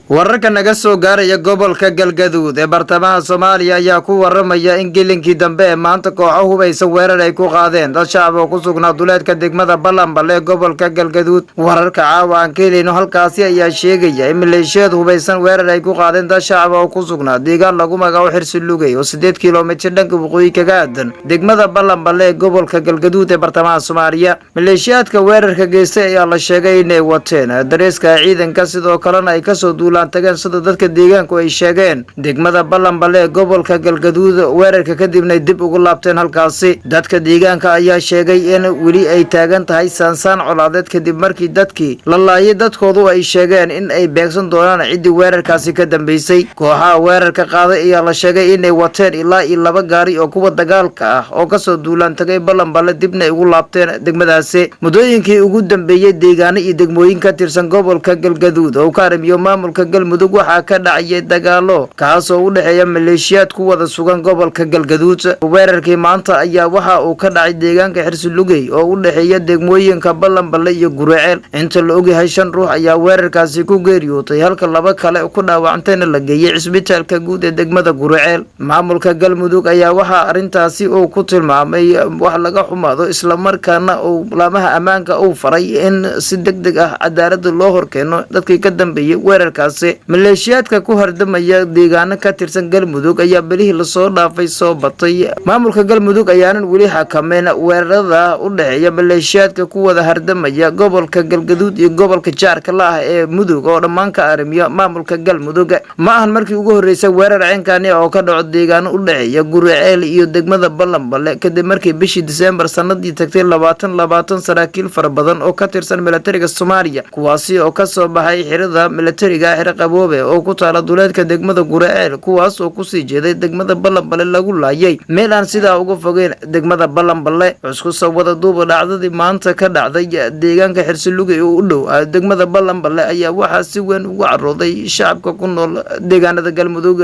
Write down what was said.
wararka naga soo gaaraya gobolka Galgaduud ee bartamaha Soomaaliya ayaa ku waramaya in gelinkii dambe ee maanta kooxo hubaysan weerar ay ku qaadeen dad shacab oo ku sugnaa duleedka degmada Balanbale ee gobolka Galgaduud. wararka caawa aan ka helino halkaasi ayaa sheegaya in maleeshiyad hubaysan weerar ay ku qaadeen dad shacab oo ku sugnaa deegaan lagu magacaabo Xirsilugay oo 8 kiiloomitir dhanka waqooyi kaga aadan degmada Balanbale ee gobolka Galgaduud ee bartamaha Soomaaliya. maleeshiyadka weerarka geystay ayaa la sheegay inay wateen dareeska ciidanka sidoo kalena ay ka soo tageen sida dadka deegaanku ay sheegeen degmada Balanbale ee gobolka Galgaduud weerarka kadibna dib ugu laabteen halkaasi. dadka deegaanka ayaa sheegay in weli ay taagan tahay saansaan colaadeed kadib markii dadkii la laayay dadkoodu ay sheegeen in ay beegsan doonaan cidii weerarkaasi ka dambeysay. kooxaha weerarka qaaday ayaa la sheegay inay wateen ilaa 2 gaari oo kuwa dagaalka ah oo ka soo duulaan tagay Balanbale dibna ay ugu laabteen degmadaasi. muddooyinkii ugu dambeeyay deegaano iyo degmooyin ka tirsan gobolka Galgaduud oo ka arimiyo maamulka Galmudug waxaa ka dhacay dagaalo kaas oo u dhaxeeya maleeshiyad ku wada sugan gobolka Galgaduud. weerarkii maanta ayaa waxa uu ka dhacay deegaanka Xirsilugay oo u dhaxeeya degmooyinka Balanbale iyo Guriceel. inta la ogyahay 5 ruux ayaa weerarkaasi ku geeriyootay halka 2 kale ku dhaawacantayna la geeyay isbitaalka guud ee degmada Guriceel. maamulka Galmudug ayaa waxa arintaasi uu ku tilmaamay wax laga xumaado isla markaana uu laamaha ammaanka uu faray in si degdeg ah cadaalad loo horkeeno dadkii ka dambeeyay weerarkaasi. maleeshiyadka ku hardamaya deegaano ka tirsan Galmudug ayaa bilihii la soo dhaafay soo batay. maamulka Galmudug ayaanan weli xakameyn weerarada u dhaxeeya maleeshiyadka ku wada hardamaya gobolka Galgaduud iyo gobolka Jaarka ah ee Mudug oo dhammaan ka arimiya maamulka Galmudug. ma ahan markii ugu horeysay weerar ceenkani oo ka dhaco deegaano u dhaxeeya Guriceel iyo degmada Balanbale kadib markii bishii December sanadii tagtay 2020 saraakiil fara badan oo ka tirsan militariga Soomaaliya kuwaasi oo ka soo baxay xirada militariga qaboobe oo ku taala duleedka degmada Guriceel kuwaas oo ku sii jeeday degmada Balanbale lagu laayay meel aan sidaa uga fogeyn degmada Balanbale. isku soo wada duuba dhacdadii maanta ka dhacday deegaanka Xirsilugay oo u dhow degmada Balanbale ayaa waxaa si weyn ugu carooday shacabka ku nool deegaanada Galmudug.